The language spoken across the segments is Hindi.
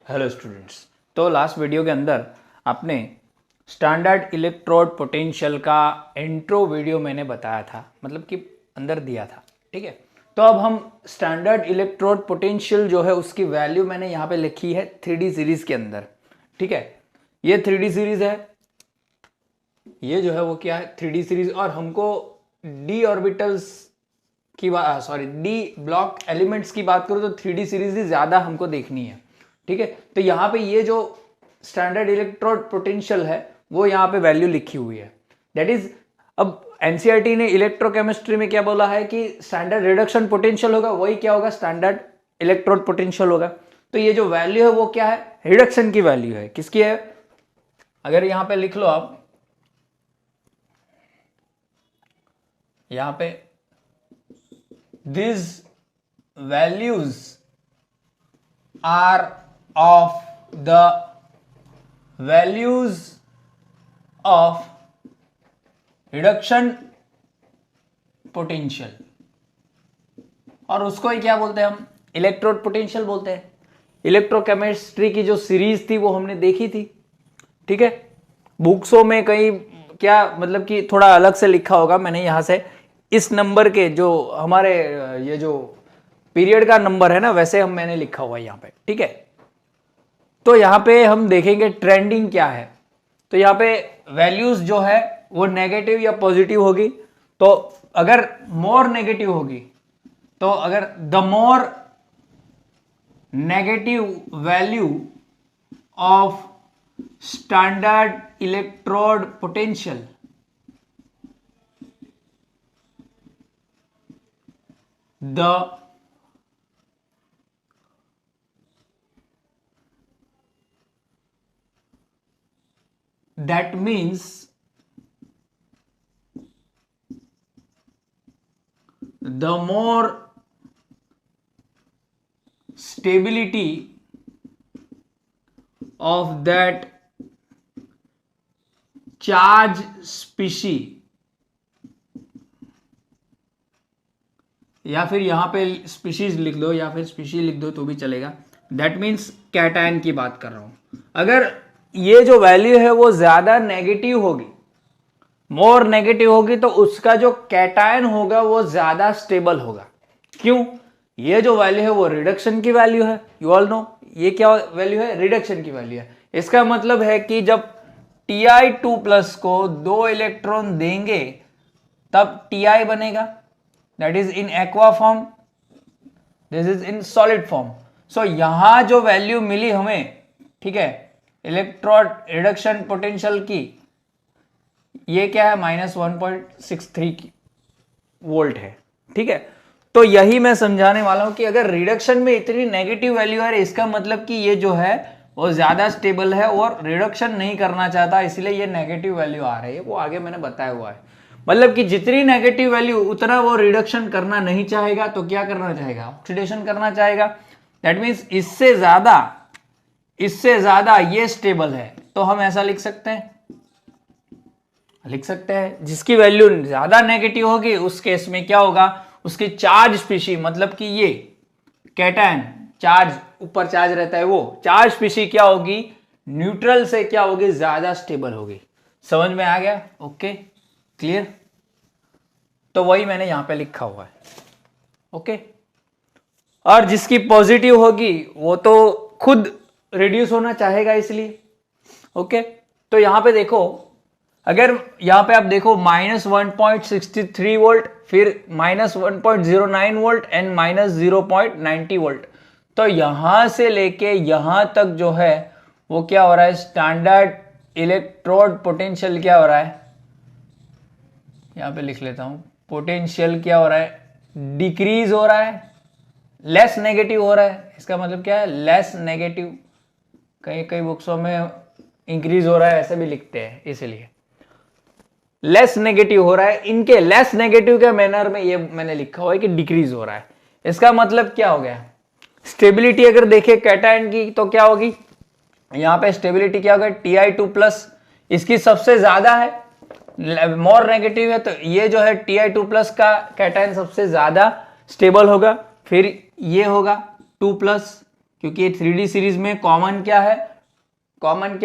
Hello students. तो लास्ट वीडियो के अंदर आपने स्टैंडर्ड इलेक्ट्रोड पोटेंशियल का इंट्रो वीडियो मैंने बताया था, मतलब कि अंदर दिया था। ठीक है, तो अब हम स्टैंडर्ड इलेक्ट्रोड पोटेंशियल जो है उसकी वैल्यू मैंने यहाँ पे लिखी है 3D सीरीज के अंदर। ठीक है, ये 3D सीरीज है, ये जो है वो क्या है 3D सीरीज, और हमको डी ऑर्बिटल्स की बात डी ब्लॉक एलिमेंट्स की बात करूँ तो 3D सीरीज ही ज्यादा हमको देखनी है। ठीक है, तो यहाँ पे ये जो स्टैंडर्ड इलेक्ट्रोड पोटेंशियल है वो यहाँ पे वैल्यू लिखी हुई है, दैट इज। अब एनसीईआरटी ने इलेक्ट्रोकेमिस्ट्री में क्या बोला है कि स्टैंडर्ड रिडक्शन पोटेंशियल होगा, वही क्या होगा, स्टैंडर्ड इलेक्ट्रोड पोटेंशियल होगा। तो ये जो वैल्यू है वो क्या है, रिडक्शन की वैल्यू है। किसकी है, अगर यहां पे लिख लो आप, यहां पे these values are of the values of reduction potential, और उसको ही क्या बोलते हैं हम, इलेक्ट्रोड पोटेंशियल बोलते हैं। इलेक्ट्रोकेमिस्ट्री की जो सीरीज थी वो हमने देखी थी। ठीक है, बुक्सों में कहीं क्या मतलब कि थोड़ा अलग से लिखा होगा, मैंने यहां से इस नंबर के जो हमारे ये जो पीरियड का नंबर है ना, वैसे हम मैंने लिखा हुआ है यहाँ पे। ठीक है, तो यहाँ पे हम देखेंगे ट्रेंडिंग क्या है। तो यहाँ पे वैल्यूज जो है वो नेगेटिव या पॉजिटिव होगी। तो अगर मोर नेगेटिव होगी, तो अगर the more negative value of standard electrode potential, that means the more stability of that charge species, या फिर यहां पे स्पीशीज लिख दो या फिर स्पीशीज लिख दो तो भी चलेगा। दैट मीन्स कैटायन की बात कर रहा हूं। अगर ये जो वैल्यू है वो ज्यादा नेगेटिव होगी, मोर नेगेटिव होगी, तो उसका जो कैटायन होगा वो ज्यादा स्टेबल होगा। क्यों, ये जो वैल्यू है वो रिडक्शन की वैल्यू है। यू ऑल नो ये क्या वैल्यू है, रिडक्शन की वैल्यू है। इसका मतलब है कि जब Ti2+ को 2 इलेक्ट्रॉन देंगे तब Ti बनेगा, that is in aqua form, this is in solid form. So यहां जो वैल्यू मिली हमें, ठीक है, इलेक्ट्रोड रिडक्शन पोटेंशियल की, ये क्या है, -1.63 वोल्ट है। ठीक है, तो यही मैं समझाने वाला हूं कि अगर रिडक्शन में इतनी नेगेटिव वैल्यू है, इसका मतलब कि ये जो है वो ज्यादा स्टेबल है और रिडक्शन नहीं करना चाहता, इसलिए ये नेगेटिव वैल्यू आ रही है। वो आगे मैंने बताया हुआ है, मतलब कि जितनी नेगेटिव वैल्यू उतना वो रिडक्शन करना नहीं चाहेगा, तो क्या करना चाहेगा, ऑक्सीडेशन करना चाहेगा। दैट मीन्स इससे ज्यादा ये स्टेबल है, तो हम ऐसा लिख सकते हैं जिसकी वैल्यू ज्यादा नेगेटिव होगी उस केस में क्या होगा, उसकी चार्ज स्पीशी, मतलब कि ये कैटायन चार्ज, ऊपर चार्ज रहता है, वो चार्ज स्पीशी क्या होगी, न्यूट्रल से क्या होगी, ज्यादा स्टेबल होगी। समझ में आ गया, ओके क्लियर। तो वही मैंने यहां पे लिखा हुआ है, ओके। और जिसकी पॉजिटिव होगी वो तो खुद रिड्यूस होना चाहेगा, इसलिए ओके। तो यहां पे देखो, अगर यहां पे आप देखो -1.63 वोल्ट, फिर -1.09 वोल्ट एंड -0.90 वोल्ट, तो यहां से लेके यहां तक जो है वो क्या हो रहा है, स्टैंडर्ड इलेक्ट्रोड पोटेंशियल क्या हो रहा है, यहां पे लिख लेता हूं, पोटेंशियल क्या हो रहा है, डिक्रीज हो रहा है, लेस नेगेटिव हो रहा है। इसका मतलब क्या है, लेस नेगेटिव। कई बुक्सों में इंक्रीज हो रहा है ऐसे भी लिखते हैं, इसलिए लेस नेगेटिव हो रहा है। इनके लेस नेगेटिव के मैनर में ये मैंने लिखा हुआ है कि डिक्रीज हो रहा है। इसका मतलब क्या हो गया, स्टेबिलिटी अगर देखें कैटायन की तो क्या होगी, यहां पे स्टेबिलिटी क्या होगा, Ti2+, इसकी सबसे ज्यादा है, मोर नेगेटिव है, तो ये जो है Ti2+ का कैटायन सबसे ज्यादा स्टेबल होगा। फिर ये होगा 2+, क्योंकि 3D सीरीज में कॉमन क्या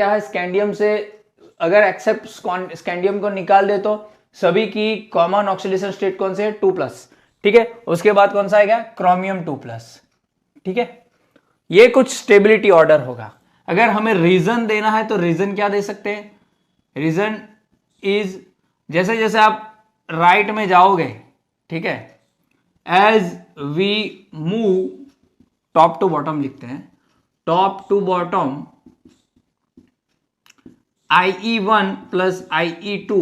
है स्कैंडियम से, अगर एक्सेप्ट स्कैंडियम को निकाल दे तो सभी की कॉमन ऑक्सीडेशन स्टेट कौन से है 2+, ठीक है। उसके बाद कौन सा आएगा क्रोमियम 2+, ठीक है। ये कुछ स्टेबिलिटी ऑर्डर होगा। अगर हमें रीजन देना है तो रीजन क्या दे सकते हैं, रीजन इज जैसे जैसे आप राइट में जाओगे, ठीक है, as we move top to bottom लिखते हैं, top to bottom IE1 plus IE2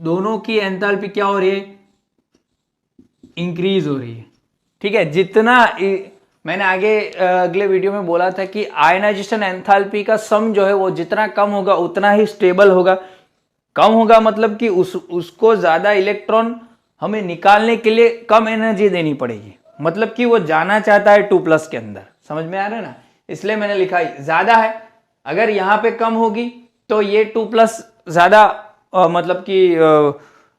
दोनों की एंथैल्पी क्या हो रही है, इंक्रीज हो रही है, ठीक है। जितना मैंने आगे अगले वीडियो में बोला था कि आयनाइजेशन एंथैल्पी का सम जो है वो जितना कम होगा उतना ही स्टेबल होगा। कम होगा मतलब कि उसको ज्यादा इलेक्ट्रॉन हमें निकालने के लिए कम एनर्जी देनी पड़ेगी, मतलब कि वो जाना चाहता है 2+ के अंदर, समझ में आ रहा है ना। इसलिए मैंने लिखा ज्यादा है, अगर यहां पे कम होगी तो ये 2+ ज्यादा मतलब कि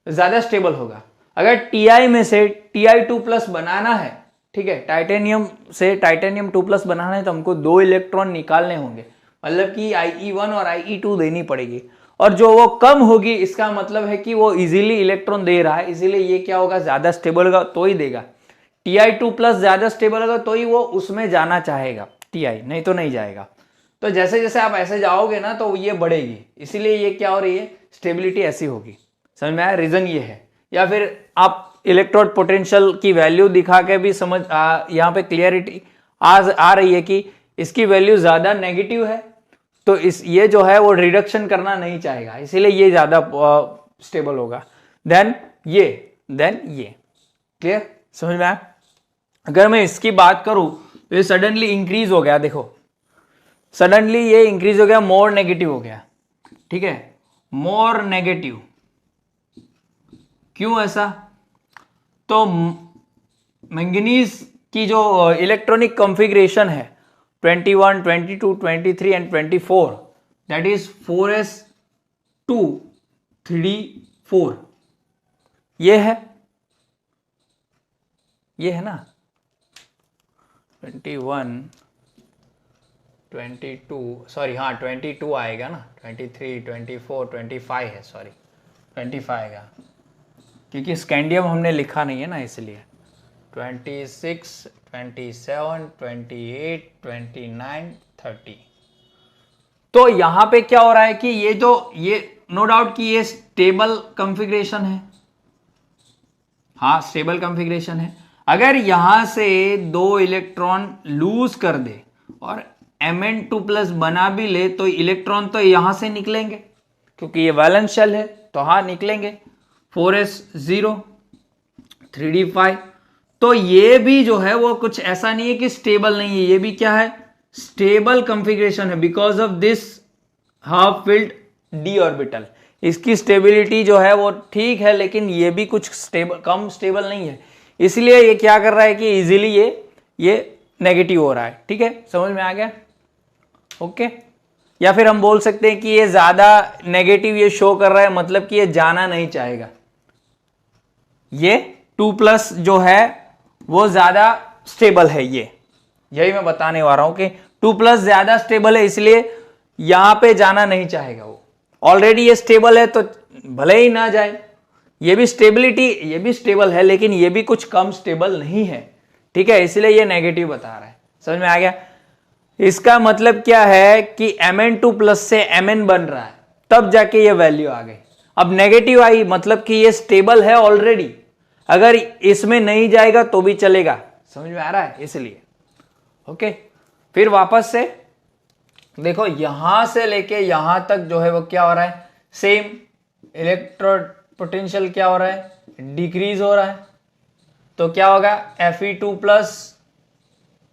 ज्यादा स्टेबल होगा। अगर Ti में से Ti2+ बनाना है, ठीक है, टाइटेनियम से टाइटेनियम 2+ बनाना है तो हमको 2 इलेक्ट्रॉन निकालने होंगे, मतलब कि IE1 और IE2 देनी पड़ेगी। और जो वो कम होगी इसका मतलब है कि वो इजीली इलेक्ट्रॉन दे रहा है, इसीलिए ये क्या होगा ज्यादा स्टेबल होगा तो ही देगा। Ti2+ ज्यादा स्टेबल होगा तो ही वो उसमें जाना चाहेगा Ti, नहीं तो नहीं जाएगा। तो जैसे जैसे आप ऐसे जाओगे ना तो ये बढ़ेगी, इसीलिए ये क्या हो रही है स्टेबिलिटी ऐसी होगी, समझ में आया। रीजन ये है। या फिर आप इलेक्ट्रोड पोटेंशियल की वैल्यू दिखा के भी समझ यहाँ पे क्लियरिटी आ रही है कि इसकी वैल्यू ज्यादा नेगेटिव है तो ये जो है वो रिडक्शन करना नहीं चाहेगा, इसीलिए ये ज्यादा स्टेबल होगा देन ये क्लियर, समझ में आया। अगर मैं इसकी बात करूं तो ये सडनली इंक्रीज हो गया, देखो सडनली ये इंक्रीज हो गया, मोर नेगेटिव हो गया, ठीक है, मोर नेगेटिव। क्यों ऐसा, तो मैंगनीज की जो इलेक्ट्रॉनिक कॉन्फ़िगरेशन है 21, 22, 23 and 24, that is 4s2 3d4, ये है ना 21 22 सॉरी हाँ 22 आएगा ना, 23 24 25 है, सॉरी 25 आएगा क्योंकि स्कैंडियम हमने लिखा नहीं है ना इसलिए। 26 27 28 29 30। तो यहां पे क्या हो रहा है कि ये नो डाउट कि ये स्टेबल कॉन्फ़िगरेशन है, हाँ स्टेबल कॉन्फ़िगरेशन है। अगर यहां से 2 इलेक्ट्रॉन लूज कर दे और Mn2+ बना भी ले तो इलेक्ट्रॉन तो यहां से निकलेंगे क्योंकि ये वैलेंस शेल है, तो हाँ निकलेंगे 4s0 3d5। तो ये भी जो है वो कुछ ऐसा नहीं है कि स्टेबल नहीं है, ये भी क्या है स्टेबल कॉन्फ़िगरेशन है because of this half filled d orbital. इसकी स्टेबिलिटी जो है वो ठीक है लेकिन ये भी कुछ कम स्टेबल नहीं है, इसलिए ये क्या कर रहा है कि इजीली ये नेगेटिव हो रहा है, ठीक है, समझ में आ गया, ओके। या फिर हम बोल सकते हैं कि ये ज्यादा नेगेटिव ये शो कर रहा है, मतलब कि ये जाना नहीं चाहेगा, ये 2+ जो है वो ज्यादा स्टेबल है, यही मैं बताने वाला हूं कि 2+ ज्यादा स्टेबल है इसलिए यहां पे जाना नहीं चाहेगा वो। ऑलरेडी ये स्टेबल है तो भले ही ना जाए, ये भी स्टेबल है लेकिन ये भी कुछ कम स्टेबल नहीं है, ठीक है, इसलिए ये नेगेटिव बता रहा है, समझ में आ गया। इसका मतलब क्या है कि Mn2+ से Mn बन रहा है तब जाके ये वैल्यू आ गई। अब नेगेटिव आई मतलब कि ये स्टेबल है ऑलरेडी, अगर इसमें नहीं जाएगा तो भी चलेगा, समझ में आ रहा है, इसलिए ओके। फिर वापस से देखो यहां से लेके यहां तक जो है वो क्या हो रहा है, सेम इलेक्ट्रोड पोटेंशियल क्या हो रहा है डिक्रीज हो रहा है, तो क्या होगा Fe2+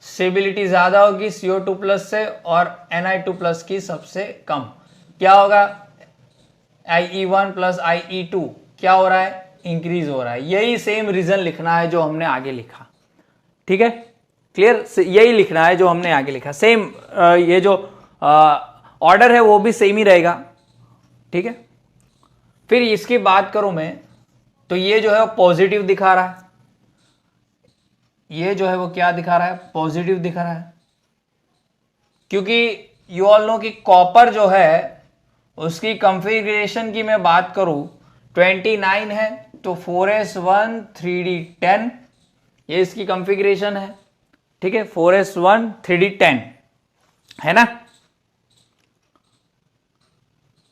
स्टेबिलिटी ज्यादा होगी CO2+ से और Ni2+ की सबसे कम, क्या होगा IE1 प्लस IE2 क्या हो रहा है इंक्रीज हो रहा है। यही सेम रीजन लिखना है जो हमने आगे लिखा, ठीक है, क्लियर, यही लिखना है जो हमने आगे लिखा, सेम ये जो ऑर्डर है वो भी सेम ही रहेगा, ठीक है। फिर इसकी बात करूं मैं तो ये जो है पॉजिटिव दिखा रहा है, ये जो है वो क्या दिखा रहा है पॉजिटिव दिखा रहा है, क्योंकि यू ऑल नो कि कॉपर जो है उसकी कॉन्फ़िगरेशन की मैं बात करूं 29 है, तो 4s1 3d10 ये इसकी कॉन्फ़िगरेशन है, ठीक है, 4s1 3d10 है ना,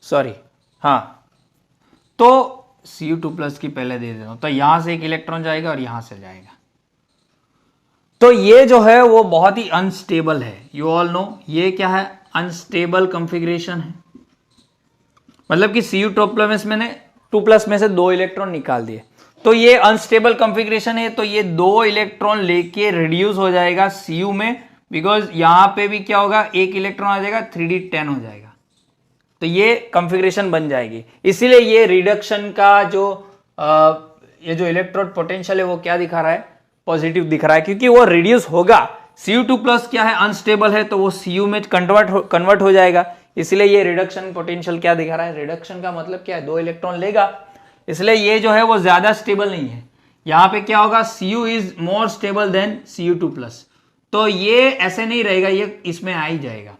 सॉरी हाँ, तो Cu2+ की पहले दे देता हूं, तो यहां से एक इलेक्ट्रॉन जाएगा और यहां से जाएगा, तो ये जो है वो बहुत ही अनस्टेबल है, यू ऑल नो ये क्या है, अनस्टेबल कॉन्फ़िगरेशन है, मतलब कि Cu2+ मैंने 2+ में से 2 इलेक्ट्रॉन निकाल दिए, तो ये अनस्टेबल कॉन्फ़िगरेशन है, तो ये 2 इलेक्ट्रॉन लेके रिड्यूस हो जाएगा Cu में, बिकॉज यहां पे भी क्या होगा, एक इलेक्ट्रॉन आ जाएगा 3d10 हो जाएगा, तो ये कॉन्फ़िगरेशन बन जाएगी, इसीलिए ये रिडक्शन का ये जो इलेक्ट्रोड पोटेंशियल है वो क्या दिखा रहा है, पॉजिटिव दिख रहा है, क्योंकि वो रिड्यूस होगा, Cu2+ क्या है, अनस्टेबल है, तो वो Cu में कन्वर्ट हो जाएगा, इसलिए ये रिडक्शन पोटेंशियल क्या दिखा रहा है, रिडक्शन का मतलब क्या है, 2 इलेक्ट्रॉन लेगा, इसलिए ये जो है वो ज्यादा स्टेबल नहीं है, यहां पे क्या होगा, Cu is more stable then Cu2+, तो ये ऐसे नहीं रहेगा, ये इसमें आ ही जाएगा,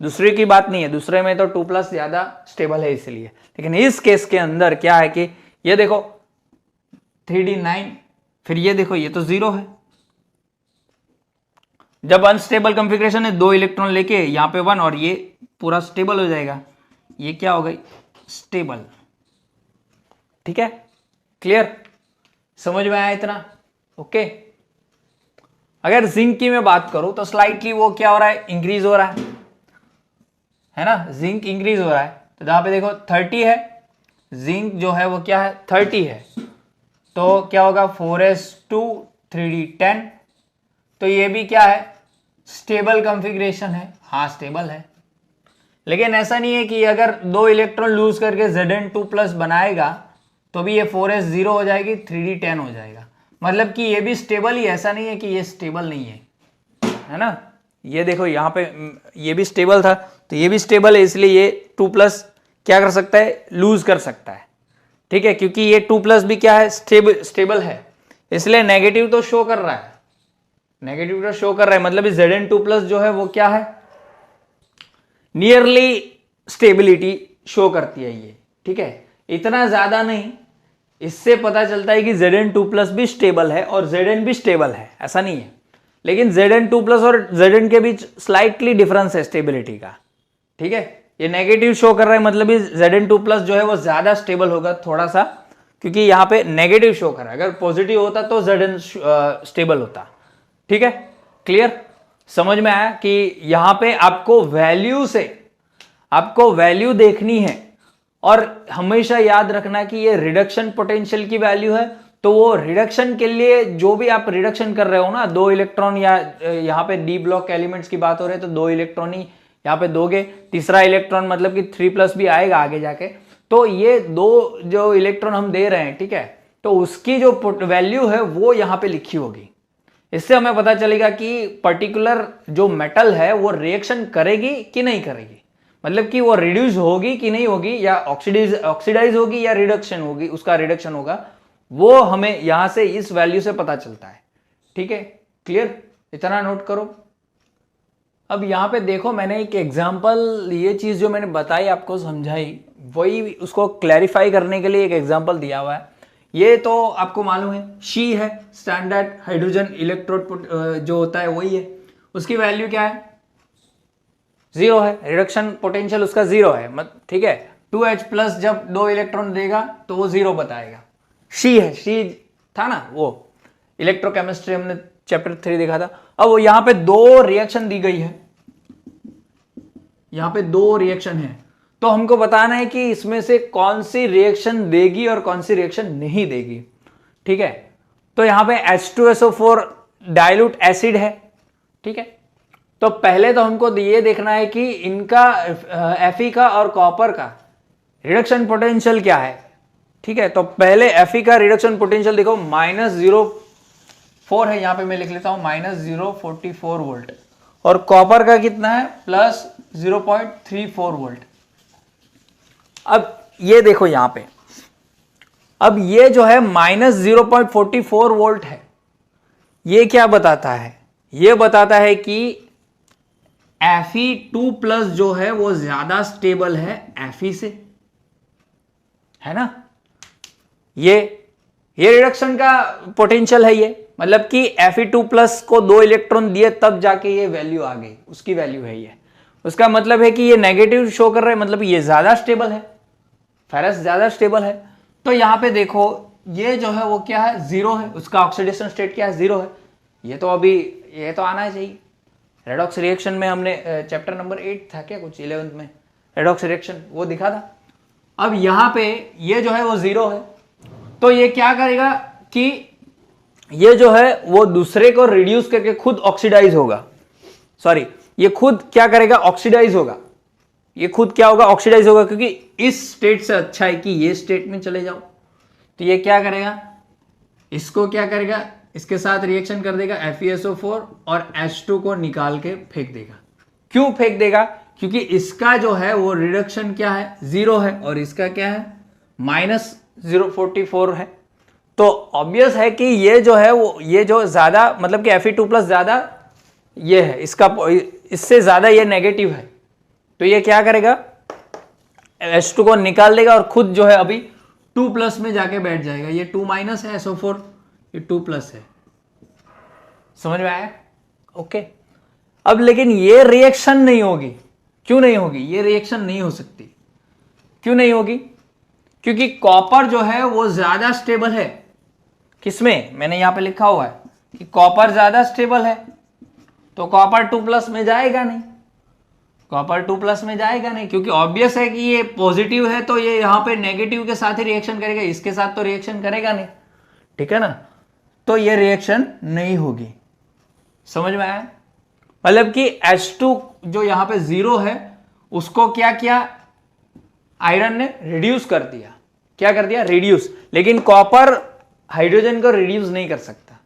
दूसरे की बात नहीं है, दूसरे में तो 2+ ज्यादा स्टेबल है इसलिए, लेकिन इस केस के अंदर क्या है कि ये देखो 3d9, फिर ये देखो ये तो 0 है, जब अनस्टेबल कॉन्फ़िगरेशन है 2 इलेक्ट्रॉन लेके यहां पे 1 और ये पूरा स्टेबल हो जाएगा, ये क्या हो गई, स्टेबल, ठीक है, क्लियर, समझ में आया इतना, ओके। अगर जिंक की मैं बात करूं तो स्लाइटली वो क्या हो रहा है, इंक्रीज हो रहा है ना, जिंक इंक्रीज हो रहा है, तो जहां पे देखो 30 है, जिंक जो है वो क्या है 30 है, तो क्या होगा 4s2 3d10, तो ये भी क्या है, स्टेबल कॉन्फ़िगरेशन है, हाँ स्टेबल है, लेकिन ऐसा नहीं है कि अगर 2 इलेक्ट्रॉन लूज करके Zn2+ बनाएगा तो भी ये 4s 0 हो जाएगी, 3d10 हो जाएगा, मतलब कि ये भी स्टेबल ही, ऐसा नहीं है कि ये स्टेबल नहीं है ना, ये देखो यहाँ पे ये भी स्टेबल था, तो ये भी स्टेबल है, इसलिए ये 2+ क्या कर सकता है, लूज कर सकता है, ठीक है, क्योंकि ये 2+ भी क्या है, स्टेबल है, इसलिए नेगेटिव तो शो कर रहा है, नेगेटिव तो शो कर रहा है, मतलब Zn2+ जो है वो क्या है, नियरली स्टेबिलिटी शो करती है ये, ठीक है, इतना ज्यादा नहीं, इससे पता चलता है कि Zn2+ भी स्टेबल है और Zn भी स्टेबल है, ऐसा नहीं है, लेकिन Zn2+ और Zn के बीच स्लाइटली डिफरेंस है स्टेबिलिटी का, ठीक है, ये नेगेटिव शो कर रहा है, मतलब Zn2+ जो है वो ज्यादा स्टेबल होगा थोड़ा सा, क्योंकि यहाँ पे नेगेटिव शो कर रहा है, अगर पॉजिटिव होता तो Zn स्टेबल होता, ठीक है, क्लियर, समझ में आया कि यहां पे आपको वैल्यू देखनी है, और हमेशा याद रखना कि ये रिडक्शन पोटेंशियल की वैल्यू है, तो वो रिडक्शन के लिए जो भी आप रिडक्शन कर रहे हो ना, 2 इलेक्ट्रॉन, या यहाँ पे डी ब्लॉक एलिमेंट्स की बात हो रही है तो 2 इलेक्ट्रॉन ही यहाँ पे दोगे, तीसरा इलेक्ट्रॉन मतलब कि 3+ भी आएगा आगे जाके, तो ये 2 जो इलेक्ट्रॉन हम दे रहे हैं, ठीक है, तो उसकी जो वैल्यू है वो यहाँ पे लिखी होगी, इससे हमें पता चलेगा कि पर्टिकुलर जो मेटल है वो रिएक्शन करेगी कि नहीं करेगी, मतलब कि वो रिड्यूस होगी कि नहीं होगी, या ऑक्सीडाइज होगी या रिडक्शन होगी, उसका रिडक्शन होगा, वो हमें यहां से इस वैल्यू से पता चलता है, ठीक है, क्लियर, इतना नोट करो। अब यहां पे देखो मैंने एक एग्जांपल, ये चीज जो मैंने बताई आपको समझाई, वही उसको क्लैरिफाई करने के लिए एक एग्जांपल दिया हुआ है, ये तो आपको मालूम है, शी है, स्टैंडर्ड हाइड्रोजन इलेक्ट्रोड जो होता है वही है, उसकी वैल्यू क्या है, 0 है, रिडक्शन पोटेंशियल उसका 0 है, ठीक है, 2H+ जब 2 इलेक्ट्रॉन देगा तो वो 0 बताएगा, शी है, शी था ना वो इलेक्ट्रोकेमिस्ट्री हमने चैप्टर 3 देखा था। अब यहां पे 2 रिएक्शन दी गई है, यहां पे 2 रिएक्शन है, तो हमको बताना है कि इसमें से कौन सी रिएक्शन देगी और कौन सी रिएक्शन नहीं देगी, ठीक है, तो यहां पे H2SO4 डाइल्यूट एसिड है, ठीक है, तो पहले तो हमको ये देखना है कि इनका Fe का और कॉपर का रिडक्शन पोटेंशियल क्या है, ठीक है, तो पहले Fe का रिडक्शन पोटेंशियल देखो -0.4 है, यहां पे मैं लिख लेता हूं -0.44 वोल्ट, और कॉपर का कितना है +0.34 वोल्ट। अब ये देखो यहां पे, अब ये जो है -0.44 वोल्ट है, ये क्या बताता है, ये बताता है कि Fe2+ जो है वो ज्यादा स्टेबल है Fe से, है ना। ये रिडक्शन का पोटेंशियल है, ये मतलब कि Fe2+ को 2 इलेक्ट्रॉन दिए तब जाके ये वैल्यू आ गई, उसकी वैल्यू है ये। उसका मतलब है कि ये नेगेटिव शो कर रहा है, मतलब ये ज्यादा स्टेबल है, फेरस ज्यादा स्टेबल है। तो यहां पे देखो ये जो है वो क्या है, 0 है, उसका ऑक्सीडेशन स्टेट क्या है, 0 है। ये तो अभी ये तो आना चाहिए। रेडॉक्स रिएक्शन में हमने चैप्टर नंबर 8 था क्या, कुछ 11th में रेडॉक्स रिएक्शन वो दिखा था। अब यहां पे ये जो है वो 0 है, तो ये क्या करेगा कि ये जो है वो दूसरे को रिड्यूस करके खुद ऑक्सीडाइज होगा, सॉरी ये खुद क्या करेगा, ऑक्सीडाइज होगा। ये खुद क्या होगा, ऑक्सीडाइज होगा, क्योंकि इस स्टेट से अच्छा है कि ये स्टेट में चले जाओ। तो ये क्या करेगा, इसको क्या करेगा, इसके साथ रिएक्शन कर देगा FeSO4 और H2 को निकाल के फेंक देगा। क्यों फेंक देगा, क्योंकि इसका जो है वो रिडक्शन क्या है, 0 है, और इसका क्या है -044 है। तो ऑब्वियस है कि ये जो है वो ये जो ज्यादा मतलब कि Fe2+ ज्यादा ये है, इसका इससे ज्यादा ये नेगेटिव है। तो ये क्या करेगा, H2 को निकाल देगा और खुद जो है अभी 2+ में जाके बैठ जाएगा। ये 2- है SO4, ये 2+ है। समझ में आया, ओके। अब लेकिन ये रिएक्शन नहीं होगी, क्यों नहीं होगी, ये रिएक्शन नहीं हो सकती। क्यों नहीं होगी, क्योंकि कॉपर जो है वो ज्यादा स्टेबल है। किसमें, मैंने यहां पे लिखा हुआ है कि कॉपर ज्यादा स्टेबल है, तो कॉपर 2+ में जाएगा नहीं, कॉपर 2+ में जाएगा नहीं, क्योंकि ऑब्वियस है कि ये पॉजिटिव है, तो ये यहां पे नेगेटिव के साथ ही रिएक्शन करेगा, इसके साथ तो रिएक्शन करेगा नहीं, ठीक है ना। तो ये रिएक्शन नहीं होगी। समझ में आया, मतलब कि H2 जो यहां पे 0 है उसको क्या किया, आयरन ने रिड्यूस कर दिया। क्या कर दिया, रिड्यूस। लेकिन कॉपर हाइड्रोजन को रिड्यूस नहीं कर सकता।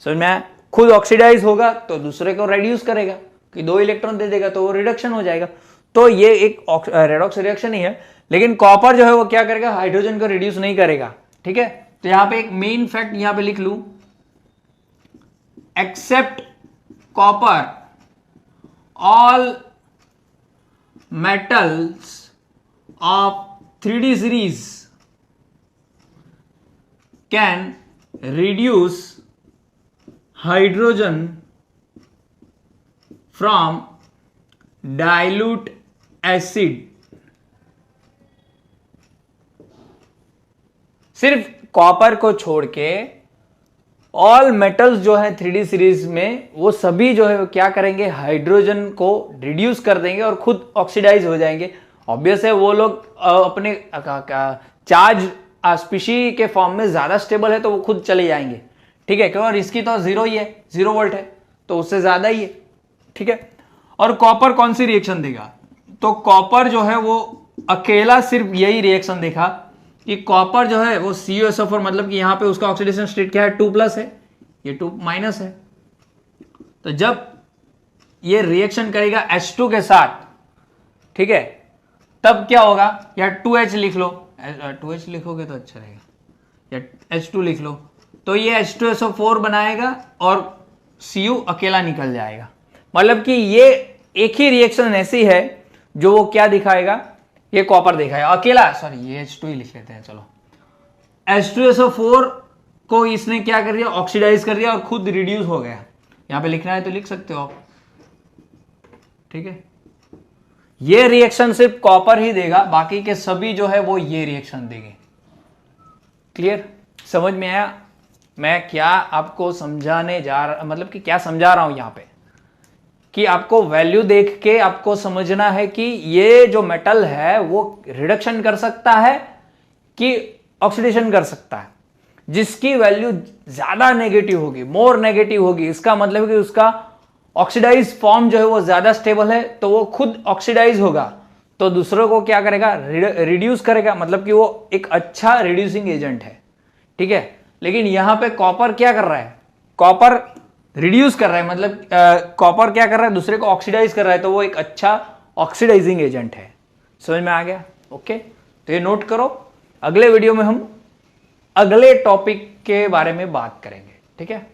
समझ में आया, खुद ऑक्सीडाइज होगा तो दूसरे को रिड्यूस करेगा, कि 2 इलेक्ट्रॉन दे देगा तो वो रिडक्शन हो जाएगा। तो ये एक रेडॉक्स रिएक्शन ही है, लेकिन कॉपर जो है वो क्या करेगा, हाइड्रोजन को रिड्यूस नहीं करेगा, ठीक है। तो यहां पे एक मेन फैक्ट यहां पे लिख लू, except copper all metals of 3D series can reduce hydrogen from dilute acid. सिर्फ कॉपर को छोड़ के ऑल मेटल्स जो है 3D सीरीज में वो सभी जो है वो क्या करेंगे, हाइड्रोजन को रिड्यूस कर देंगे और खुद ऑक्सीडाइज हो जाएंगे। ऑब्वियस है वो लोग अपने चार्ज स्पीशी के फॉर्म में ज्यादा स्टेबल है तो वो खुद चले जाएंगे, ठीक है। क्यों, और इसकी तो 0 ही है, 0 वोल्ट है, तो उससे ज्यादा ही है, ठीक है। और कॉपर कौन सी रिएक्शन देगा, तो कॉपर जो है वो अकेला सिर्फ यही रिएक्शन देखा कि कॉपर जो है वो CuSO4, मतलब कि यहां पे उसका ऑक्सीडेशन स्टेट क्या है, 2+ है, ये 2- है। तो जब ये रिएक्शन करेगा H2 के साथ, ठीक है, तब क्या होगा, या 2H लिख लो, 2H लिखोगे तो अच्छा रहेगा, या H2 लिख लो, तो ये H2SO4 बनाएगा और Cu अकेला निकल जाएगा। मतलब कि ये एक ही रिएक्शन ऐसी है जो वो क्या दिखाएगा, ये कॉपर दिखाएगा अकेला, सॉरी ये H2 ही लिख लेते हैं, चलो। H2SO4 को इसने क्या कर दिया, ऑक्सीडाइज कर दिया और खुद रिड्यूस हो गया। यहां पे लिखना है तो लिख सकते हो आप, ठीक है। ये रिएक्शन सिर्फ कॉपर ही देगा, बाकी के सभी जो है वो ये रिएक्शन देंगे। क्लियर, समझ में आया मैं क्या आपको समझाने जा रहा, मतलब कि क्या समझा रहा हूं यहां पे, कि आपको वैल्यू देख के आपको समझना है कि ये जो मेटल है वो रिडक्शन कर सकता है कि ऑक्सीडेशन कर सकता है। जिसकी वैल्यू ज्यादा नेगेटिव होगी, मोर नेगेटिव होगी, इसका मतलब कि उसका ऑक्सीडाइज फॉर्म जो है वो ज्यादा स्टेबल है, तो वो खुद ऑक्सीडाइज होगा, तो दूसरों को क्या करेगा, रिड्यूस करेगा, मतलब कि वो एक अच्छा रिड्यूसिंग एजेंट है, ठीक है। लेकिन यहां पे कॉपर क्या कर रहा है, कॉपर रिड्यूस कर रहा है, मतलब कॉपर क्या कर रहा है, दूसरे को ऑक्सीडाइज कर रहा है, तो वो एक अच्छा ऑक्सीडाइजिंग एजेंट है। समझ में आ गया, ओके। तो ये नोट करो, अगले वीडियो में हम अगले टॉपिक के बारे में बात करेंगे, ठीक है।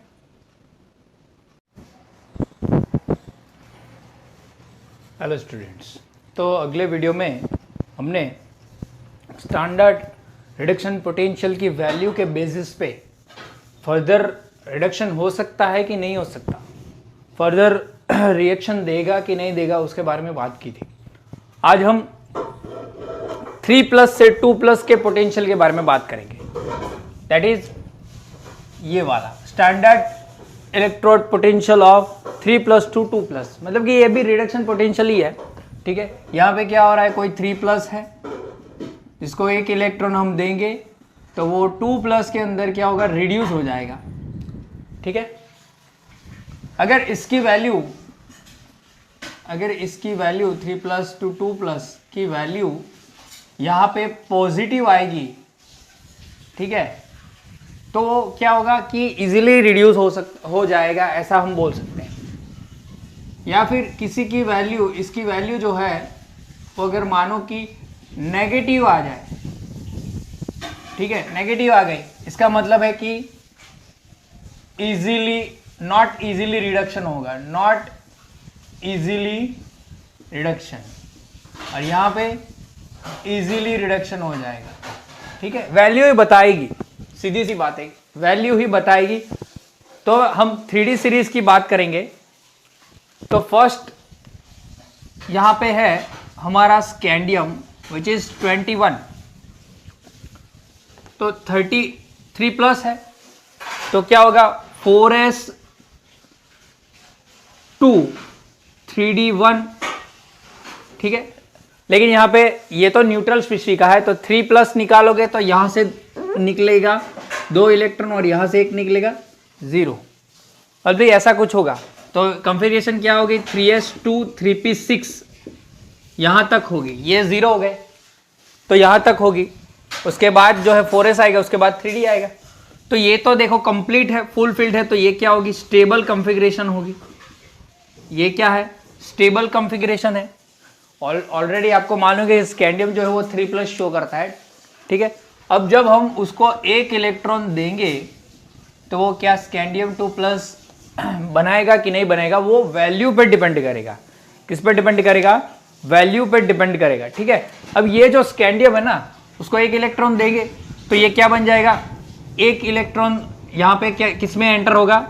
हेलो स्टूडेंट्स, तो अगले वीडियो में हमने स्टैंडर्ड रिडक्शन पोटेंशियल की वैल्यू के बेसिस पे फर्दर रिडक्शन हो सकता है कि नहीं हो सकता, फर्दर रिएक्शन देगा कि नहीं देगा, उसके बारे में बात की थी। आज हम 3+ से 2+ के पोटेंशियल के बारे में बात करेंगे। दैट इज ये वाला standard electrode potential of 3+ to 2+, मतलब कि ये भी रिडक्शन पोटेंशियल ही है। ठीक है, यहाँ पे क्या हो रहा है, कोई 3+ है, इसको एक इलेक्ट्रॉन हम देंगे तो वो 2+ के अंदर क्या होगा, रिड्यूस हो जाएगा। ठीक है, अगर इसकी वैल्यू 3+ to 2+ की वैल्यू यहाँ पे पॉजिटिव आएगी, ठीक है, तो क्या होगा कि इजीली रिड्यूस हो जाएगा, ऐसा हम बोल सकते हैं। या फिर किसी की वैल्यू, इसकी वैल्यू जो है वो अगर मानो कि नेगेटिव आ जाए, ठीक है, नेगेटिव आ गई, इसका मतलब है कि नॉट इजीली रिडक्शन होगा, नॉट इजीली रिडक्शन, और यहाँ पे इजीली रिडक्शन हो जाएगा। ठीक है, वैल्यू ही बताएगी, सीधी सी बात है, वैल्यू ही बताएगी। तो हम 3D सीरीज की बात करेंगे। तो फर्स्ट यहां पे है हमारा स्कैंडियम विच इज 21, तो 33+ है, तो क्या होगा 4s2 3d1। ठीक है, लेकिन यहाँ पे ये तो न्यूट्रल स्पीशी का है, तो 3+ निकालोगे तो यहां से निकलेगा 2 इलेक्ट्रॉन और यहां से 1 निकलेगा 0। अब भी ऐसा कुछ होगा तो कॉन्फ़िगरेशन क्या होगी, 3s2 3p6 यहां तक होगी, ये 0 हो गए तो यहां तक होगी, उसके बाद जो है 4s आएगा, उसके बाद 3d आएगा। तो ये तो देखो कंप्लीट है, फुल फिल्ड है, तो ये क्या होगी, स्टेबल कॉन्फ़िगरेशन होगी। ये क्या है, स्टेबल कॉन्फ़िगरेशन है। ऑलरेडी आपको मालूम है कि स्कैंडियम जो है वो 3+ शो करता है। ठीक है, अब जब हम उसको 1 इलेक्ट्रॉन देंगे तो वो क्या स्कैंडियम 2+ बनाएगा कि नहीं बनाएगा, वो वैल्यू पर डिपेंड करेगा। किस पर डिपेंड करेगा, वैल्यू पर डिपेंड करेगा। ठीक है, अब ये जो स्कैंडियम है ना, उसको 1 इलेक्ट्रॉन देंगे तो ये क्या बन जाएगा, 1 इलेक्ट्रॉन यहाँ पे क्या किस में एंटर होगा,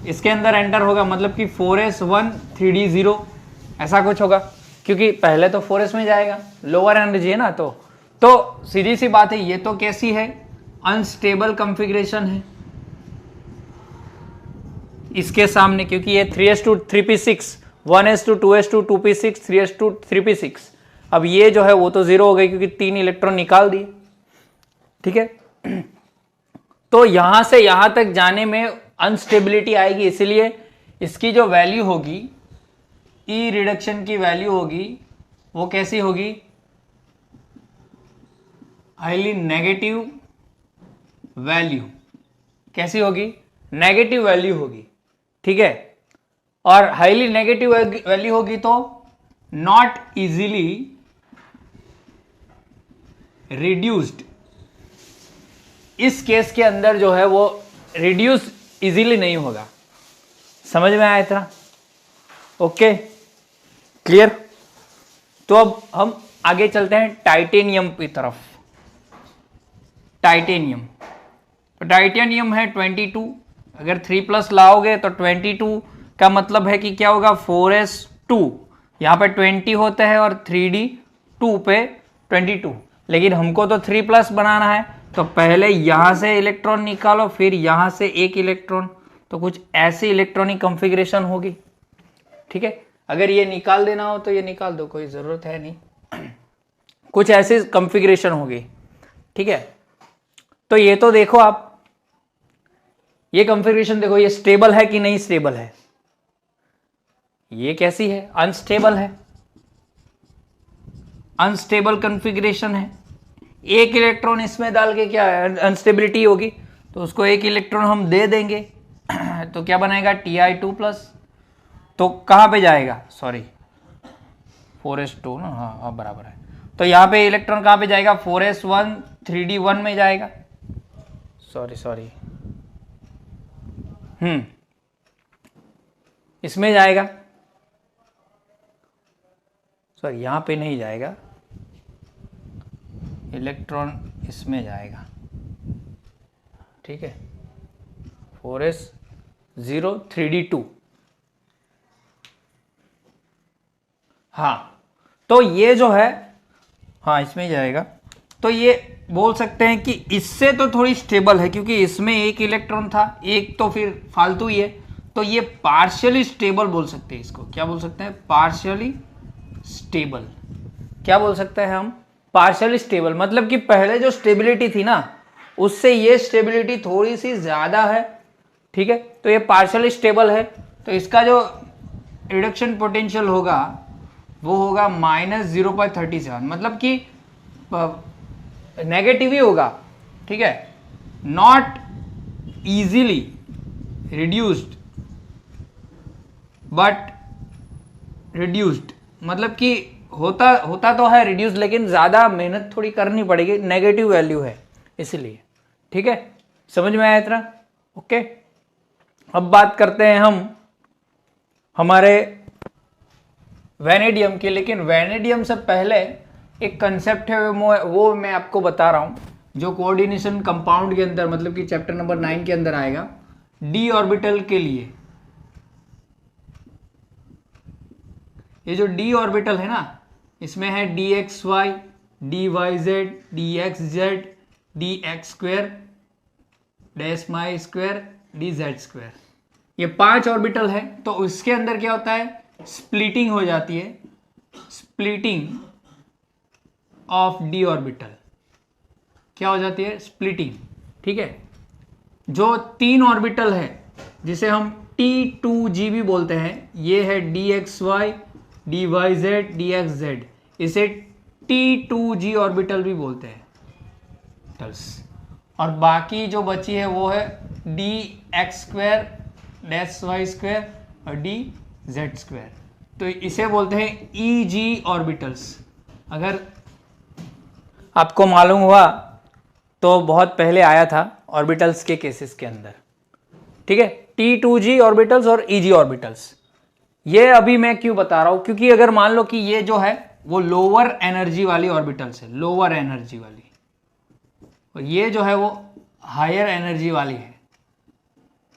इसके अंदर एंटर होगा, मतलब कि 4s1 3d0 ऐसा कुछ होगा, क्योंकि पहले तो 4s में जाएगा, लोअर एनर्जी है ना। तो सीधी सी बात है, ये तो कैसी है, अनस्टेबल कॉन्फ़िगरेशन है इसके सामने, क्योंकि ये 3s2 3p6 1s2 2s2 2p6 3s2 3p6, अब ये जो है वो तो 0 हो गई क्योंकि 3 इलेक्ट्रॉन निकाल दिए। ठीक है, तो यहां से यहां तक जाने में अनस्टेबिलिटी आएगी, इसलिए इसकी जो वैल्यू होगी, ई रिडक्शन की वैल्यू होगी, वो कैसी होगी, हाईली नेगेटिव वैल्यू। कैसी होगी, नेगेटिव वैल्यू होगी। ठीक है, और हाईली नेगेटिव वैल्यू होगी तो नॉट इजीली रिड्यूस्ड। इस केस के अंदर जो है वो रिड्यूस इजीली नहीं होगा। समझ में आया इतना? Okay, clear. तो अब हम आगे चलते हैं टाइटेनियम की तरफ। टाइटेनियम, तो टाइटेनियम है 22, अगर 3+ लाओगे तो 22 का मतलब है कि क्या होगा, 4s2 यहाँ पे 20 होता है और 3d2 पे 22, लेकिन हमको तो 3+ बनाना है, तो पहले यहां से इलेक्ट्रॉन निकालो, फिर यहां से 1 इलेक्ट्रॉन, तो कुछ ऐसी इलेक्ट्रॉनिक कॉन्फ़िगरेशन होगी। ठीक है, अगर ये निकाल देना हो तो ये निकाल दो, कोई जरूरत है नहीं, कुछ ऐसी कॉन्फ़िगरेशन होगी। ठीक है, तो ये तो देखो आप, ये कॉन्फ़िगरेशन देखो, ये स्टेबल है कि नहीं स्टेबल है, ये कैसी है, अनस्टेबल है, अनस्टेबल कॉन्फ़िगरेशन है। 1 इलेक्ट्रॉन इसमें डाल के क्या अनस्टेबिलिटी होगी, तो उसको 1 इलेक्ट्रॉन हम दे देंगे तो क्या बनाएगा, Ti2+, तो कहां पे जाएगा, सॉरी 4s2 ना, हाँ बराबर है, तो यहाँ पे इलेक्ट्रॉन कहां पे जाएगा, 4s1 3d1 में जाएगा, सॉरी इसमें जाएगा। सॉरी यहाँ पे नहीं जाएगा, इलेक्ट्रॉन इसमें जाएगा, ठीक है, 4s0 3d2। हाँ तो ये जो है, हाँ इसमें जाएगा। तो ये बोल सकते हैं कि इससे तो थोड़ी स्टेबल है, क्योंकि इसमें एक इलेक्ट्रॉन था, एक तो फिर फालतू ही है, तो ये पार्शियली स्टेबल बोल सकते हैं इसको। क्या बोल सकते हैं? Partially stable. क्या बोल सकते हैं हम? Partially stable. मतलब कि पहले जो स्टेबिलिटी थी ना, उससे ये स्टेबिलिटी थोड़ी सी ज्यादा है, ठीक है, तो ये पार्शियली स्टेबल है। तो इसका जो रिडक्शन पोटेंशियल होगा वो होगा -0.37, मतलब कि नेगेटिव ही होगा, ठीक है, not easily reduced but reduced, मतलब कि होता तो है रिड्यूस, लेकिन ज्यादा मेहनत थोड़ी करनी पड़ेगी, नेगेटिव वैल्यू है इसलिए, ठीक है। समझ में आया इतना? ओके। अब बात करते हैं हम हमारे वैनेडियम की, लेकिन वैनेडियम से पहले एक कंसेप्ट है, वो मैं आपको बता रहा हूं, जो कोऑर्डिनेशन कंपाउंड के अंदर, मतलब कि चैप्टर नंबर 9 के अंदर आएगा, डी ऑर्बिटल के लिए। ये जो डी ऑर्बिटल है ना, इसमें है dxy, dyz, dxz, dx2, -y2, dz2, ये 5 ऑर्बिटल है। तो इसके अंदर क्या होता है? स्प्लिटिंग हो जाती है, स्प्लिटिंग ऑफ डी ऑर्बिटल। क्या हो जाती है? स्प्लिटिंग, ठीक है। जो 3 ऑर्बिटल है, जिसे हम T2g भी बोलते हैं, ये है dxy, dyz, dxz, इसे T2g ऑर्बिटल भी बोलते हैं। और बाकी जो बची है वो है dx2, -y2 और dz2, तो इसे बोलते हैं Eg ऑर्बिटल्स। अगर आपको मालूम हुआ तो बहुत पहले आया था ऑर्बिटल्स के केसेस के अंदर, ठीक है, T2g ऑर्बिटल्स और Eg ऑर्बिटल्स। ये अभी मैं क्यों बता रहा हूं? क्योंकि अगर मान लो कि ये जो है वो लोअर एनर्जी वाली ऑर्बिटल्स है, लोअर एनर्जी वाली, और ये जो है वो हायर एनर्जी वाली है।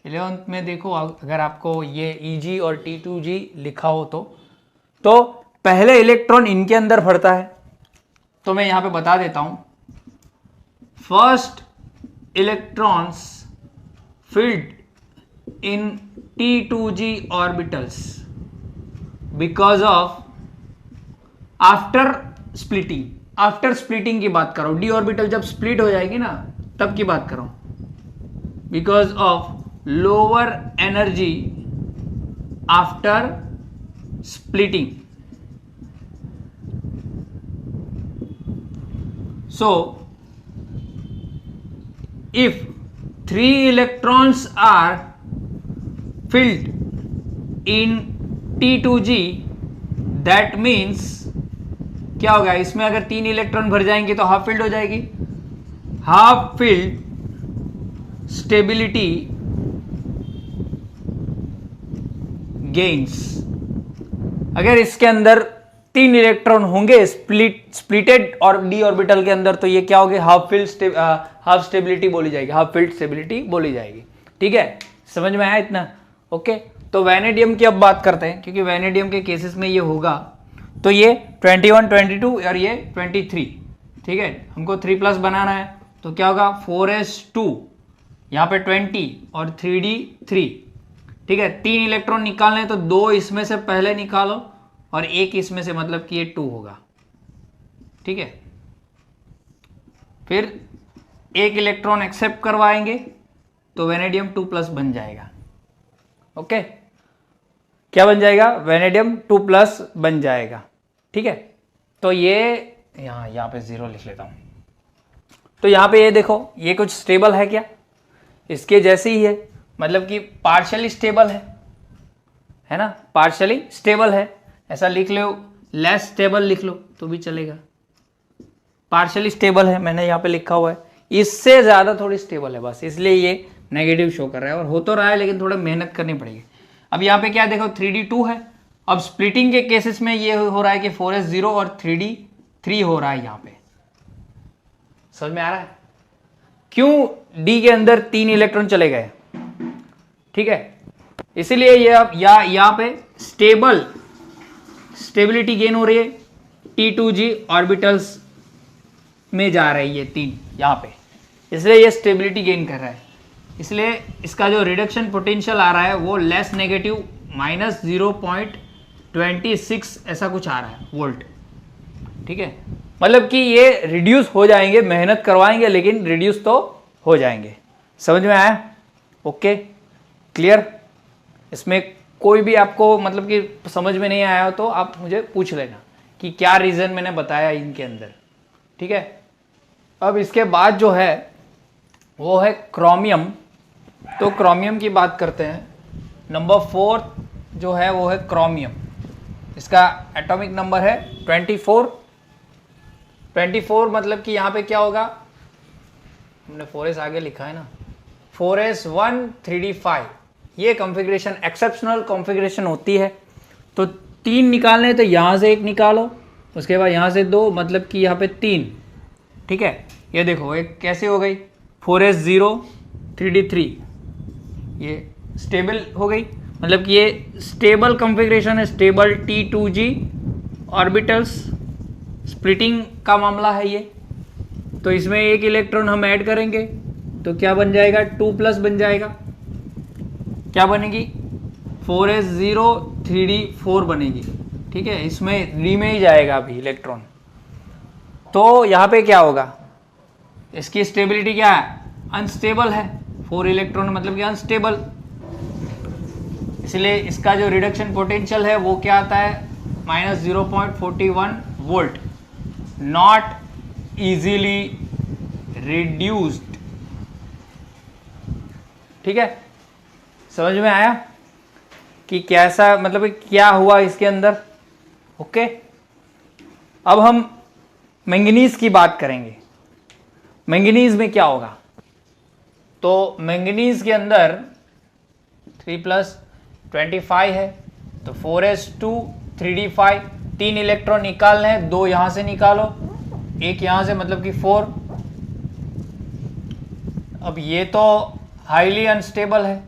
11th में देखो, अगर आपको ये Eg और T2g लिखा हो तो पहले इलेक्ट्रॉन इनके अंदर भरता है। तो मैं यहां पे बता देता हूं, first electrons filled in T2g orbitals because of after splitting की बात करो, डी ऑर्बिटल जब स्प्लिट हो जाएगी ना, तब की बात करो, because of lower energy after splitting. So if 3 electrons are filled in T2g, that means क्या होगा? इसमें अगर 3 इलेक्ट्रॉन भर जाएंगे तो हाफ फील्ड हो जाएगी। Half field stability gains. अगर इसके अंदर 3 इलेक्ट्रॉन होंगे स्प्लिटेड और डी ऑर्बिटल के अंदर, तो ये क्या होगी? हाफ स्टेबिलिटी बोली जाएगी, हाफ फील्ड स्टेबिलिटी बोली जाएगी, ठीक है। समझ में आया इतना? ओके। तो वैनेडियम की अब बात करते हैं, क्योंकि वैनेडियम के केसेस में ये होगा। तो ये 21, 22 और ये 23, ठीक है। हमको 3+ बनाना है, तो क्या होगा? 4s2, यहाँ पे 20 और 3d3, ठीक है। 3 इलेक्ट्रॉन निकालने हैं, तो 2 इसमें से पहले निकालो और 1 इसमें से, मतलब कि ये 2 होगा, ठीक है। फिर 1 इलेक्ट्रॉन एक्सेप्ट करवाएंगे तो वैनेडियम 2+ बन जाएगा। ओके, क्या बन जाएगा? वैनेडियम 2+ बन जाएगा, ठीक है। तो ये यहाँ पे 0 लिख लेता हूं। तो यहाँ पे ये देखो, ये कुछ स्टेबल है क्या? इसके जैसे ही है, मतलब कि पार्शियली स्टेबल है ना, पार्शियली स्टेबल है, ऐसा लिख लो, लेस स्टेबल लिख लो तो भी चलेगा। पार्शियली स्टेबल है मैंने यहाँ पे लिखा हुआ है, इससे ज्यादा थोड़ी स्टेबल है, बस इसलिए ये नेगेटिव शो कर रहा है, और हो तो रहा है लेकिन थोड़ा मेहनत करनी पड़ेगी। अब यहाँ पे क्या देखो, 3d2 है, अब स्प्लिटिंग के केसेस में ये हो रहा है कि 4s 0 और 3d 3 हो रहा है यहां पे। समझ में आ रहा है क्यों d के अंदर 3 इलेक्ट्रॉन चले गए? ठीक है, इसीलिए ये अब यहां पे स्टेबिलिटी गेन हो रही है, T2g ऑर्बिटल्स में जा रही है 3 यहां पे, इसलिए ये स्टेबिलिटी गेन कर रहा है। इसलिए इसका जो रिडक्शन पोटेंशियल आ रहा है वो लेस नेगेटिव -0.26 ऐसा कुछ आ रहा है वोल्ट। ठीक है, मतलब कि ये रिड्यूस हो जाएंगे, मेहनत करवाएंगे लेकिन रिड्यूस तो हो जाएंगे। समझ में आया? Okay, clear? इसमें कोई भी आपको मतलब कि समझ में नहीं आया हो तो आप मुझे पूछ लेना कि क्या रीज़न मैंने बताया इनके अंदर। ठीक है, अब इसके बाद जो है वो है क्रोमियम। तो क्रोमियम की बात करते हैं। नंबर 4 जो है वो है क्रोमियम। इसका एटॉमिक नंबर है 24। 24 मतलब कि यहाँ पे क्या होगा, हमने 4s आगे लिखा है ना, 4s1 3d5। ये कॉन्फ़िगरेशन एक्सेप्शनल कॉन्फ़िगरेशन होती है। तो 3 निकालने तो यहाँ से 1 निकालो, उसके बाद यहाँ से 2, मतलब कि यहाँ पे 3। ठीक है, ये देखो एक कैसे हो गई, 4s 0 3d3, ये स्टेबल हो गई, मतलब कि ये स्टेबल कॉन्फ़िगरेशन है, स्टेबल T2g ऑर्बिटल्स। स्प्लिटिंग का मामला है ये। तो इसमें 1 इलेक्ट्रॉन हम ऐड करेंगे तो क्या बन जाएगा, 2+ बन जाएगा। क्या बनेगी, 4s 0 3d4 बनेगी। ठीक है, इसमें d में ही जाएगा अभी इलेक्ट्रॉन। तो यहाँ पे क्या होगा, इसकी स्टेबिलिटी क्या है, अनस्टेबल है। 4 इलेक्ट्रॉन मतलब कि अनस्टेबल, इसलिए इसका जो रिडक्शन पोटेंशियल है वो क्या आता है, -0.41 वोल्ट, नॉट इजीली रिड्यूस्ड। ठीक है, समझ में आया कि कैसा, मतलब क्या हुआ इसके अंदर? ओके, अब हम मैंगनीज की बात करेंगे। मैंगनीज में क्या होगा, तो मैंगनीज के अंदर 3 + 25 है, तो 4s2 3d5, 3 इलेक्ट्रॉन निकालने हैं, 2 यहां से निकालो, 1 यहां से, मतलब कि 4। अब ये तो हाईली अनस्टेबल है,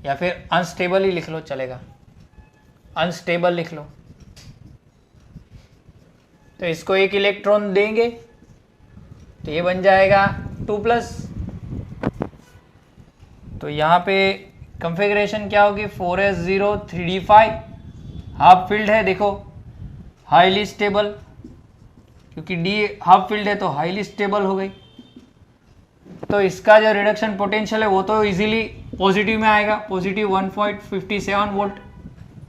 या फिर अनस्टेबल ही लिख लो चलेगा, अनस्टेबल लिख लो। तो इसको 1 इलेक्ट्रॉन देंगे तो ये बन जाएगा 2+। तो यहाँ पे कॉन्फ़िगरेशन क्या होगी, 4s 0 3d5, हाफ फील्ड है, देखो हाईली स्टेबल, क्योंकि d हाफ फील्ड है तो हाईली स्टेबल हो गई। तो इसका जो रिडक्शन पोटेंशियल है वो तो इजीली पॉजिटिव में आएगा, पॉजिटिव 1.57 वोल्ट,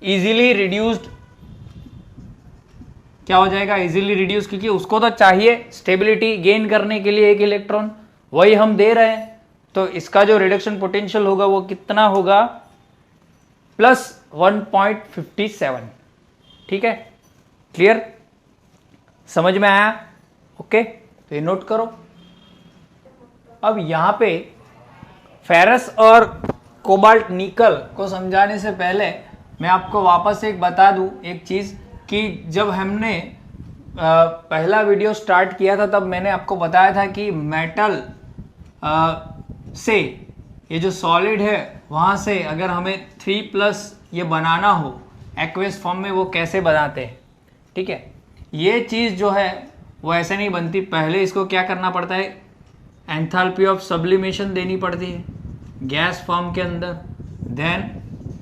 इजीली रिड्यूस्ड। क्या हो जाएगा, इजीली रिड्यूस, क्योंकि उसको तो चाहिए स्टेबिलिटी गेन करने के लिए 1 इलेक्ट्रॉन, वही हम दे रहे हैं। तो इसका जो रिडक्शन पोटेंशियल होगा वो कितना होगा, +1.57। ठीक है, क्लियर, समझ में आया? ओके, तो ये नोट करो। अब यहाँ पे फेरस और कोबाल्ट निकल को समझाने से पहले मैं आपको वापस एक बता दूं एक चीज़, कि जब हमने पहला वीडियो स्टार्ट किया था तब मैंने आपको बताया था कि मेटल से ये जो सॉलिड है वहाँ से अगर हमें 3+ ये बनाना हो एक्वेस फॉर्म में, वो कैसे बनाते हैं। ठीक है, ये चीज़ जो है वो ऐसे नहीं बनती। पहले इसको क्या करना पड़ता है, एंथैल्पी ऑफ सब्लिमेशन देनी पड़ती है गैस फॉर्म के अंदर। देन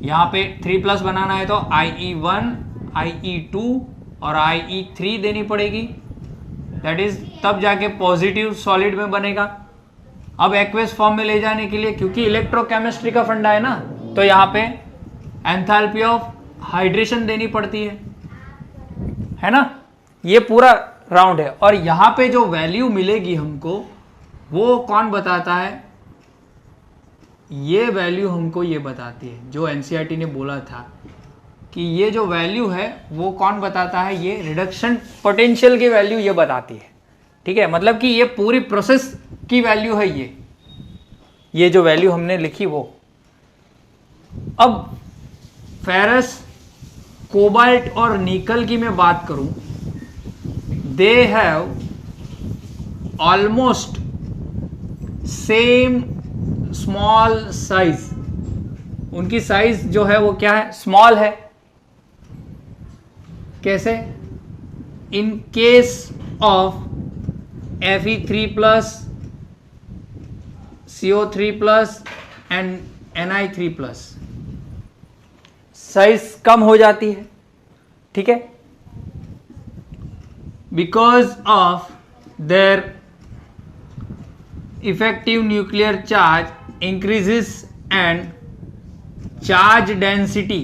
यहाँ पे 3+ बनाना है तो IE1 IE2 और IE3 देनी पड़ेगी, दैट इज तब जाके पॉजिटिव सॉलिड में बनेगा। अब एक्वेस फॉर्म में ले जाने के लिए, क्योंकि इलेक्ट्रोकेमिस्ट्री का फंडा है ना, तो यहाँ पे एंथैल्पी ऑफ हाइड्रेशन देनी पड़ती है ना। ये पूरा राउंड है, और यहाँ पे जो वैल्यू मिलेगी हमको वो कौन बताता है, ये वैल्यू हमको ये बताती है, जो एनसीईआरटी ने बोला था कि ये जो वैल्यू है वो कौन बताता है, ये रिडक्शन पोटेंशियल की वैल्यू ये बताती है। ठीक है, मतलब कि ये पूरी प्रोसेस की वैल्यू है ये जो वैल्यू हमने लिखी वो। अब फेरस, कोबाल्ट और निकल की मैं बात करूं, they have almost same small size. उनकी साइज जो है वो क्या है, स्मॉल है। कैसे? In case of Fe3+, CO3+ and Ni3+, size कम हो जाती है, ठीक है, because of their effective nuclear charge increases and charge density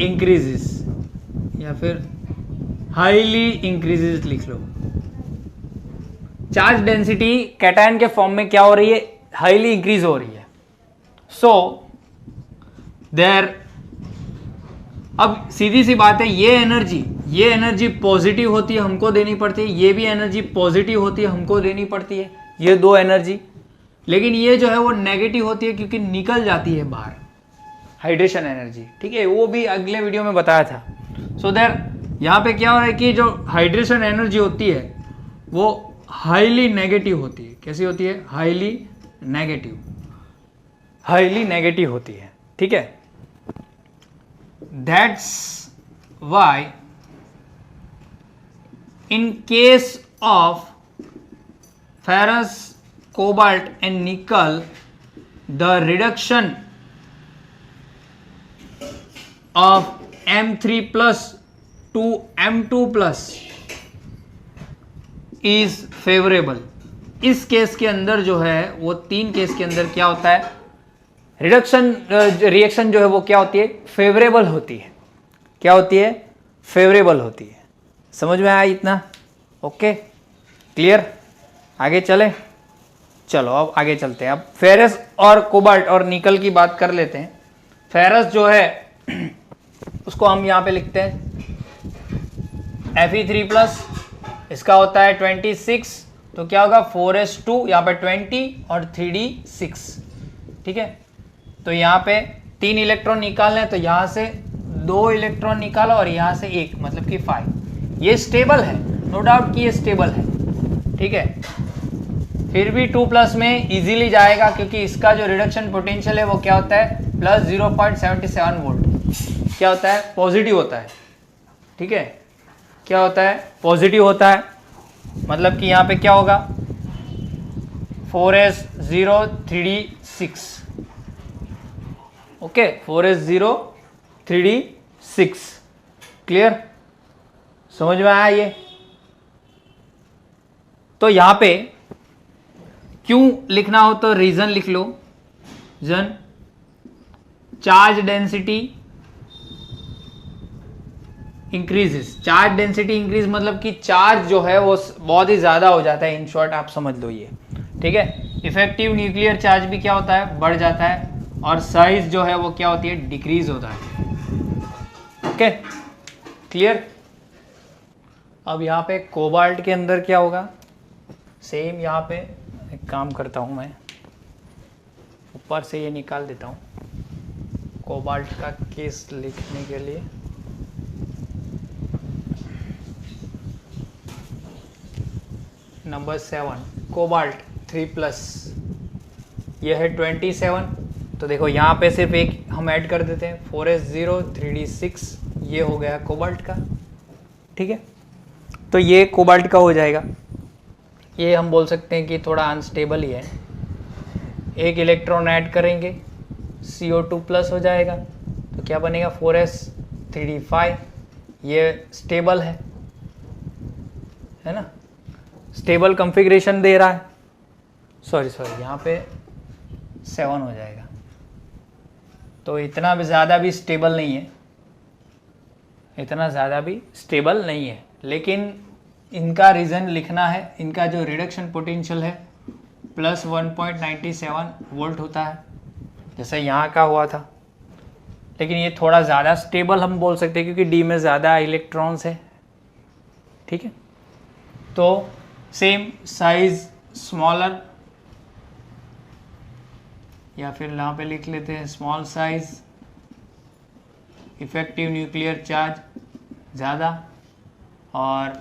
increases, या फिर हाईली इंक्रीजेस लिख लो। चार्ज डेंसिटी कैटायन के फॉर्म में क्या हो रही है, हाईली इंक्रीज हो रही है। सो देयर, अब सीधी सी बात है, ये एनर्जी पॉजिटिव होती है, हमको देनी पड़ती है, ये भी एनर्जी पॉजिटिव होती है, हमको देनी पड़ती है, ये दो एनर्जी। लेकिन ये जो है वो नेगेटिव होती है क्योंकि निकल जाती है बाहर, हाइड्रेशन एनर्जी, ठीक है, वो भी अगले वीडियो में बताया था। सो देयर यहाँ पे क्या हो रहा है कि जो हाइड्रेशन एनर्जी होती है वो हाईली नेगेटिव होती है। कैसी होती है? हाईली नेगेटिव होती है, ठीक है। That's why in case of ferrous, cobalt and निकल, the reduction of M3+ to M2+ is favourable. इस केस के अंदर जो है वो तीन केस के अंदर क्या होता है, रिएक्शन जो है वो क्या होती है, फेवरेबल होती है। क्या होती है? फेवरेबल होती है। समझ में आया इतना? Okay, clear? आगे चले, चलो अब आगे चलते हैं। अब फेरस और कोबाल्ट और निकल की बात कर लेते हैं। फेरस जो है उसको हम यहाँ पे लिखते हैं Fe3+, इसका होता है 26, तो क्या होगा 4s2, यहाँ पे 20 और 3d6, ठीक है। तो यहाँ पे 3 इलेक्ट्रॉन निकालने, तो यहाँ से 2 इलेक्ट्रॉन निकालो और यहाँ से 1, मतलब कि 5। ये स्टेबल है, नो डाउट कि ये स्टेबल है, ठीक है। फिर भी 2+ में इजीली जाएगा क्योंकि इसका जो रिडक्शन पोटेंशियल है वो क्या होता है, प्लस 0.77 वोल्ट। क्या होता है? पॉजिटिव होता है, ठीक है। क्या होता है? पॉजिटिव होता है। मतलब कि यहाँ पे क्या होगा, 4s0 3d6, okay, 4s0 3d6, clear? समझ में आया ये? तो यहाँ पे क्यों लिखना हो तो रीजन लिख लो, जन charge density increases. Charge density increase मतलब कि चार्ज जो है वो बहुत ही ज्यादा हो जाता है, इन शॉर्ट आप समझ लो ये, ठीक है। इफेक्टिव न्यूक्लियर चार्ज भी क्या होता है, बढ़ जाता है, और साइज जो है वो क्या होती है, डिक्रीज होता है, ओके, क्लियर? अब यहाँ पे कोबाल्ट के अंदर क्या होगा, सेम यहाँ पे एक काम करता हूँ मैं, ऊपर से ये निकाल देता हूँ कोबाल्ट का केस लिखने के लिए। नंबर 7 कोबाल्ट 3+, यह है 27। तो देखो यहाँ पे सिर्फ एक हम ऐड कर देते हैं, 4s0 3d6, ये हो गया कोबाल्ट का, ठीक है। तो ये कोबाल्ट का हो जाएगा। ये हम बोल सकते हैं कि थोड़ा अनस्टेबल ही है। एक इलेक्ट्रॉन ऐड करेंगे, CO2+ हो जाएगा, तो क्या बनेगा, 4s 3d5, ये स्टेबल है ना, स्टेबल कॉन्फ़िगरेशन दे रहा है। सॉरी यहाँ पे 7 हो जाएगा, तो इतना भी ज़्यादा भी स्टेबल नहीं है, इतना ज़्यादा भी स्टेबल नहीं है। लेकिन इनका रीज़न लिखना है, इनका जो रिडक्शन पोटेंशियल है प्लस 1.97 वोल्ट होता है, जैसे यहाँ का हुआ था। लेकिन ये थोड़ा ज़्यादा स्टेबल हम बोल सकते हैं क्योंकि डी में ज़्यादा इलेक्ट्रॉन्स है, ठीक है। तो सेम साइज स्मॉलर, या फिर यहाँ पे लिख लेते हैं small size, effective nuclear charge ज़्यादा, और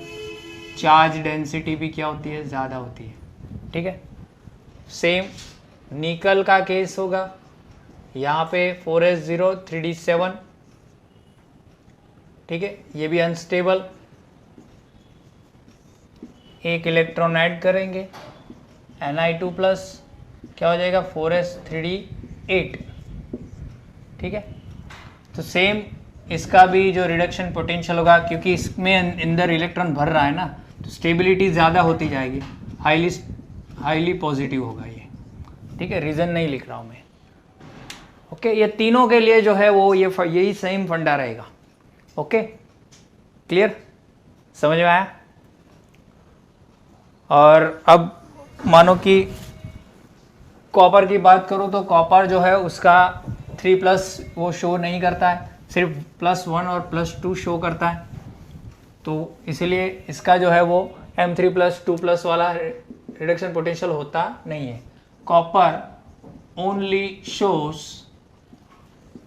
चार्ज डेंसिटी भी क्या होती है, ज़्यादा होती है। ठीक है, सेम निकल का केस होगा, यहाँ पे 4s0 3d7, ठीक है, ये भी अनस्टेबल, एक इलेक्ट्रॉन ऐड करेंगे Ni2 प्लस, क्या हो जाएगा 4s 3d8। ठीक है, तो सेम इसका भी जो रिडक्शन पोटेंशियल होगा, क्योंकि इसमें अंदर इलेक्ट्रॉन भर रहा है ना, तो स्टेबिलिटी ज़्यादा होती जाएगी, हाईली पॉजिटिव होगा ये। ठीक है, रीज़न नहीं लिख रहा हूँ मैं। ओके, ये तीनों के लिए जो है वो यही सेम फंडा रहेगा। ओके, क्लियर, समझ में आया? और अब मानो कि कॉपर की बात करूँ तो कॉपर जो है उसका 3+ वो शो नहीं करता है, सिर्फ +1 और +2 शो करता है, तो इसलिए इसका जो है वो M3+ 2+ वाला रिडक्शन पोटेंशियल होता नहीं है। Copper only shows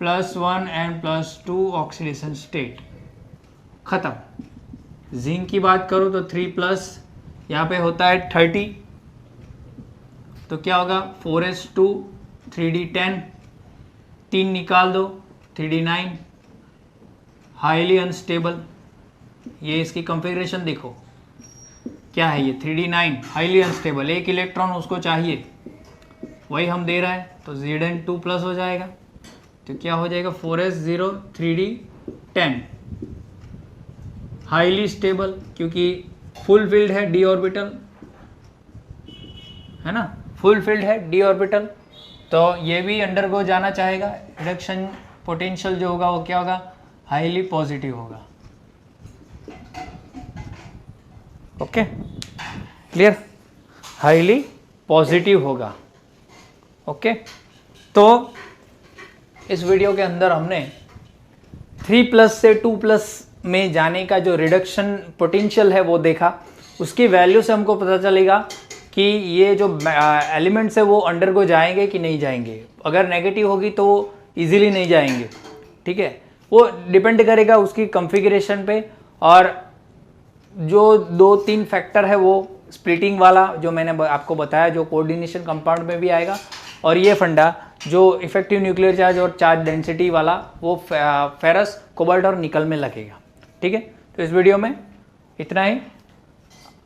+1 and +2 oxidation state, खत्म। जिंक की बात करूँ तो 3+, यहाँ पे होता है 30, तो क्या होगा 4s2 3d10, 3 निकाल दो 3d9, हाईली अनस्टेबल। ये इसकी कॉन्फ़िगरेशन देखो क्या है, ये 3d9 हाईली अनस्टेबल, एक इलेक्ट्रॉन उसको चाहिए, वही हम दे रहा है, तो Zn2+ हो जाएगा, तो क्या हो जाएगा 4s0 3d10, हाईली स्टेबल, क्योंकि फुल फिल्ड है d ऑर्बिटल, है ना, फुल फिल्ड है d ऑर्बिटल, तो ये भी अंडरगो जाना चाहेगा, रिडक्शन पोटेंशियल जो होगा वो क्या होगा, हाईली पॉजिटिव होगा। ओके, क्लियर, हाईली पॉजिटिव होगा। ओके, तो इस वीडियो के अंदर हमने 3+ से 2+ में जाने का जो रिडक्शन पोटेंशियल है वो देखा, उसकी वैल्यू से हमको पता चलेगा कि ये जो एलिमेंट्स है वो अंडरगो जाएंगे कि नहीं जाएंगे। अगर नेगेटिव होगी तो इजीली नहीं जाएंगे। ठीक है, वो डिपेंड करेगा उसकी कॉन्फ़िगरेशन पे, और जो 2-3 फैक्टर है वो स्प्लिटिंग वाला जो मैंने आपको बताया, जो कोऑर्डिनेशन कंपाउंड में भी आएगा, और ये फंडा जो इफेक्टिव न्यूक्लियर चार्ज और चार्ज डेंसिटी वाला वो फेरस, कोबाल्ट और निकल में लगेगा। ठीक है, तो इस वीडियो में इतना ही,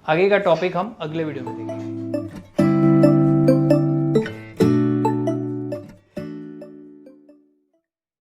आगे का टॉपिक हम अगले वीडियो में देखेंगे।